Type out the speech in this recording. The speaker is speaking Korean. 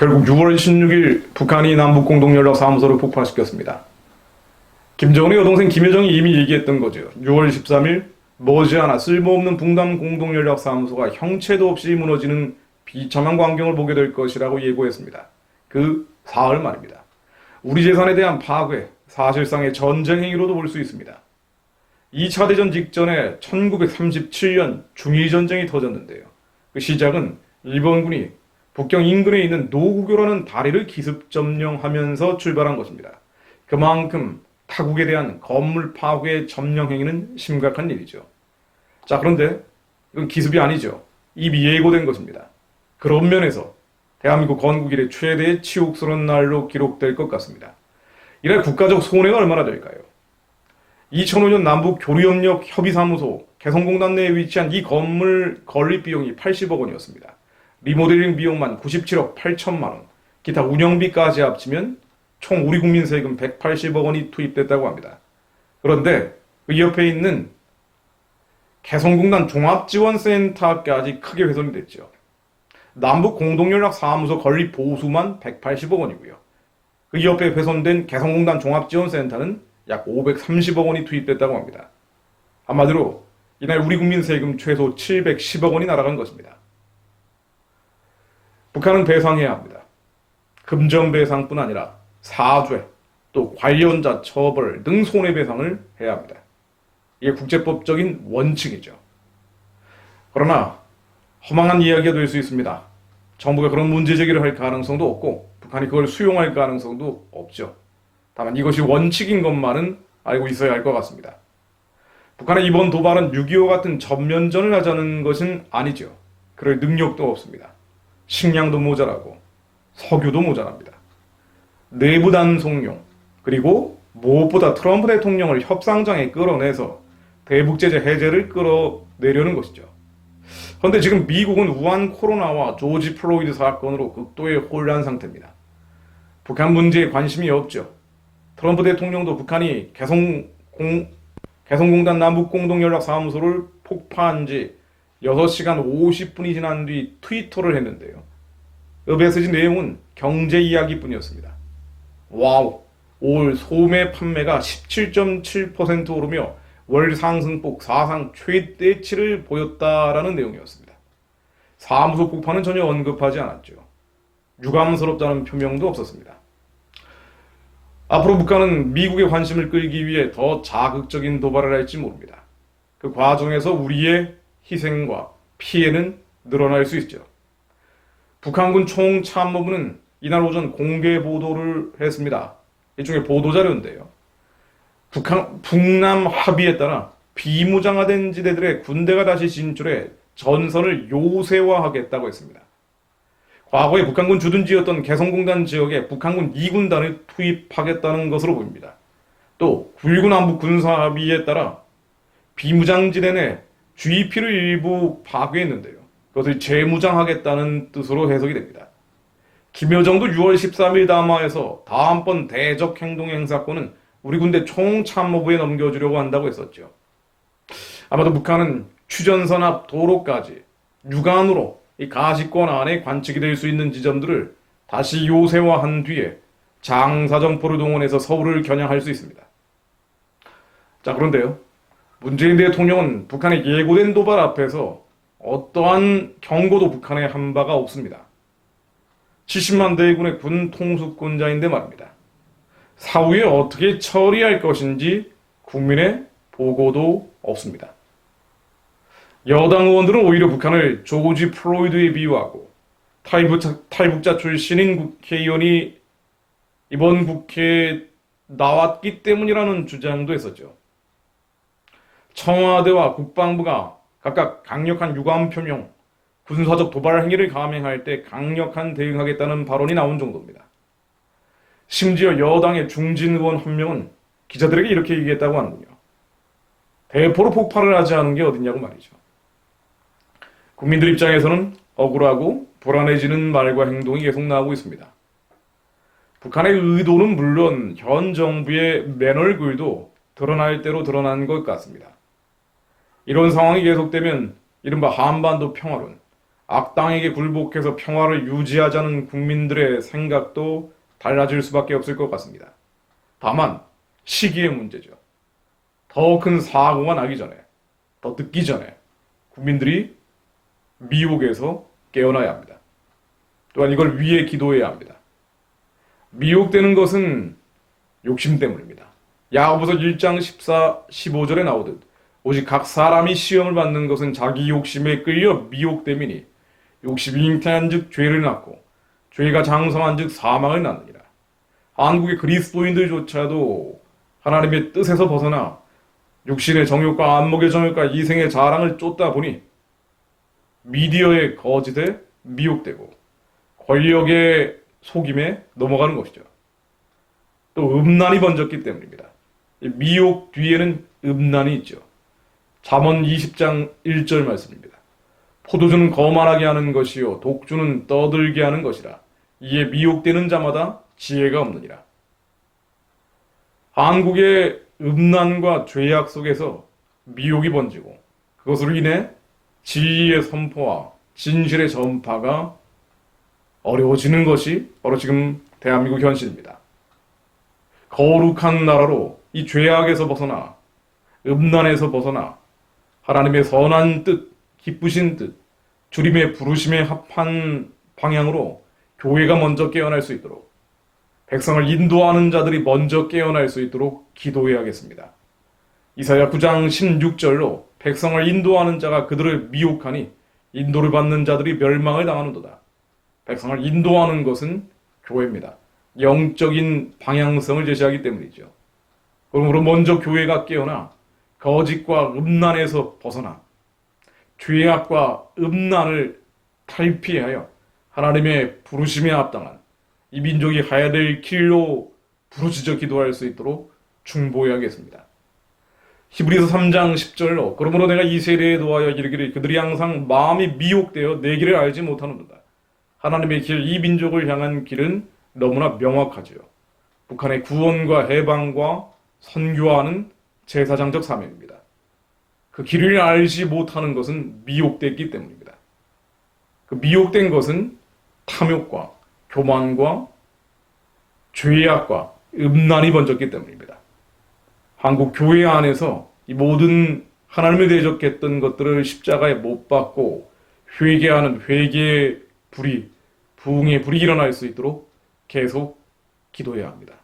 결국 6월 16일 북한이 남북공동연락사무소를 폭파시켰습니다. 김정은의 여동생 김여정이 이미 얘기했던 거죠. 6월 13일 머지않아 쓸모없는 북남 공동연락사무소가 형체도 없이 무너지는 비참한 광경을 보게 될 것이라고 예고했습니다. 그 사흘 말입니다. 우리 재산에 대한 파괴, 사실상의 전쟁 행위로도 볼 수 있습니다. 2차 대전 직전에 1937년 중일전쟁이 터졌는데요. 그 시작은 일본군이 북경 인근에 있는 노구교라는 다리를 기습 점령하면서 출발한 것입니다. 그만큼 타국에 대한 건물 파괴 점령 행위는 심각한 일이죠. 자, 그런데 이건 기습이 아니죠. 이미 예고된 것입니다. 그런 면에서 대한민국 건국 이래 최대의 치욕스러운 날로 기록될 것 같습니다. 이래 국가적 손해가 얼마나 될까요? 2005년 남북 교류협력 협의사무소 개성공단 내에 위치한 이 건물 건립 비용이 80억 원이었습니다. 리모델링 비용만 97억 8천만 원, 기타 운영비까지 합치면 총 우리 국민 세금 180억 원이 투입됐다고 합니다. 그런데 그 옆에 있는 개성공단 종합지원센터까지 크게 훼손이 됐죠. 남북 공동연락사무소 건립 보수만 180억 원이고요. 그 옆에 훼손된 개성공단 종합지원센터는 약 530억 원이 투입됐다고 합니다. 한마디로 이날 우리 국민 세금 최소 710억 원이 날아간 것입니다. 북한은 배상해야 합니다. 금전배상뿐 아니라 사죄, 또 관련자 처벌 등 손해배상을 해야 합니다. 이게 국제법적인 원칙이죠. 그러나 허망한 이야기가 될 수 있습니다. 정부가 그런 문제 제기를 할 가능성도 없고 북한이 그걸 수용할 가능성도 없죠. 다만 이것이 원칙인 것만은 알고 있어야 할 것 같습니다. 북한의 이번 도발은 6.25 같은 전면전을 하자는 것은 아니죠. 그럴 능력도 없습니다. 식량도 모자라고 석유도 모자랍니다. 내부 단속용, 그리고 무엇보다 트럼프 대통령을 협상장에 끌어내서 대북 제재 해제를 끌어내려는 것이죠. 그런데 지금 미국은 우한 코로나와 조지 플로이드 사건으로 극도의 혼란 상태입니다. 북한 문제에 관심이 없죠. 트럼프 대통령도 북한이 개성공단 남북공동연락사무소를 폭파한 지 6시간 50분이 지난 뒤 트위터를 했는데요. 그 메시지 내용은 경제 이야기뿐이었습니다. 와우, 올 소매 판매가 17.7% 오르며 월 상승폭 사상 최대치를 보였다라는 내용이었습니다. 사무소 폭파는 전혀 언급하지 않았죠. 유감스럽다는 표명도 없었습니다. 앞으로 북한은 미국의 관심을 끌기 위해 더 자극적인 도발을 할지 모릅니다. 그 과정에서 우리의 희생과 피해는 늘어날 수 있죠. 북한군 총참모부는 이날 오전 공개 보도를 했습니다. 일종의 보도자료인데요. 북남 합의에 따라 비무장화된 지대들의 군대가 다시 진출해 전선을 요새화하겠다고 했습니다. 과거에 북한군 주둔지였던 개성공단 지역에 북한군 2군단을 투입하겠다는 것으로 보입니다. 또 9.19 남북 군사합의에 따라 비무장지대 내 GEP를 일부 파괴했는데요. 그것을 재무장하겠다는 뜻으로 해석이 됩니다. 김여정도 6월 13일 담화에서 다음번 대적 행동 행사권은 우리 군대 총참모부에 넘겨주려고 한다고 했었죠. 아마도 북한은 휴전선 앞 도로까지 육안으로 이 가시권 안에 관측이 될 수 있는 지점들을 다시 요새화한 뒤에 장사정포를 동원해서 서울을 겨냥할 수 있습니다. 자, 그런데요. 문재인 대통령은 북한의 예고된 도발 앞에서 어떠한 경고도 북한에 한 바가 없습니다. 70만 대군의 군 통수권자인데 말입니다. 사후에 어떻게 처리할 것인지 국민의 보고도 없습니다. 여당 의원들은 오히려 북한을 조지 플로이드에 비유하고 탈북자 출신인 국회의원이 이번 국회에 나왔기 때문이라는 주장도 했었죠. 청와대와 국방부가 각각 강력한 유감 표명, 군사적 도발 행위를 감행할 때 강력한 대응하겠다는 발언이 나온 정도입니다. 심지어 여당의 중진 의원 한 명은 기자들에게 이렇게 얘기했다고 하는군요. 대포로 폭발을 하지 않은 게 어딨냐고 말이죠. 국민들 입장에서는 억울하고 불안해지는 말과 행동이 계속 나오고 있습니다. 북한의 의도는 물론 현 정부의 맨얼굴도 드러날 대로 드러난 것 같습니다. 이런 상황이 계속되면 이른바 한반도 평화론, 악당에게 굴복해서 평화를 유지하자는 국민들의 생각도 달라질 수밖에 없을 것 같습니다. 다만 시기의 문제죠. 더 큰 사고가 나기 전에, 더 늦기 전에 국민들이 미혹에서 깨어나야 합니다. 또한 이걸 위해 기도해야 합니다. 미혹되는 것은 욕심 때문입니다. 야고보서 1장 14, 15절에 나오듯 오직 각 사람이 시험을 받는 것은 자기 욕심에 끌려 미혹됨이니 욕심이 잉태한 즉 죄를 낳고 죄가 장성한 즉 사망을 낳느니라. 한국의 그리스도인들조차도 하나님의 뜻에서 벗어나 육신의 정욕과 안목의 정욕과 이생의 자랑을 쫓다 보니 미디어의 거짓에 미혹되고 권력의 속임에 넘어가는 것이죠. 또 음란이 번졌기 때문입니다. 미혹 뒤에는 음란이 있죠. 잠언 20장 1절 말씀입니다. 포도주는 거만하게 하는 것이요 독주는 떠들게 하는 것이라. 이에 미혹되는 자마다 지혜가 없느니라. 한국의 음란과 죄악 속에서 미혹이 번지고 그것으로 인해 진리의 선포와 진실의 전파가 어려워지는 것이 바로 지금 대한민국 현실입니다. 거룩한 나라로 이 죄악에서 벗어나 음란에서 벗어나 하나님의 선한 뜻, 기쁘신 뜻, 주님의 부르심에 합한 방향으로 교회가 먼저 깨어날 수 있도록 백성을 인도하는 자들이 먼저 깨어날 수 있도록 기도해야겠습니다. 이사야 9장 16절로 백성을 인도하는 자가 그들을 미혹하니 인도를 받는 자들이 멸망을 당하는도다. 백성을 인도하는 것은 교회입니다. 영적인 방향성을 제시하기 때문이죠. 그러므로 먼저 교회가 깨어나 거짓과 음란에서 벗어나 죄악과 음란을 탈피하여 하나님의 부르심에 합당한 이 민족이 가야 될 길로 부르짖어 기도할 수 있도록 중보해야겠습니다. 히브리서 3장 10절로 그러므로 내가 이 세대에 노하여 이르기를 그들이 항상 마음이 미혹되어 내 길을 알지 못하는도다. 하나님의 길, 이 민족을 향한 길은 너무나 명확하지요. 북한의 구원과 해방과 선교하는 제사장적 사명입니다. 그 길을 알지 못하는 것은 미혹됐기 때문입니다. 그 미혹된 것은 탐욕과 교만과 죄악과 음란이 번졌기 때문입니다. 한국 교회 안에서 이 모든 하나님을 대적했던 것들을 십자가에 못 박고 회개하는 회개의 불이, 부흥의 불이 일어날 수 있도록 계속 기도해야 합니다.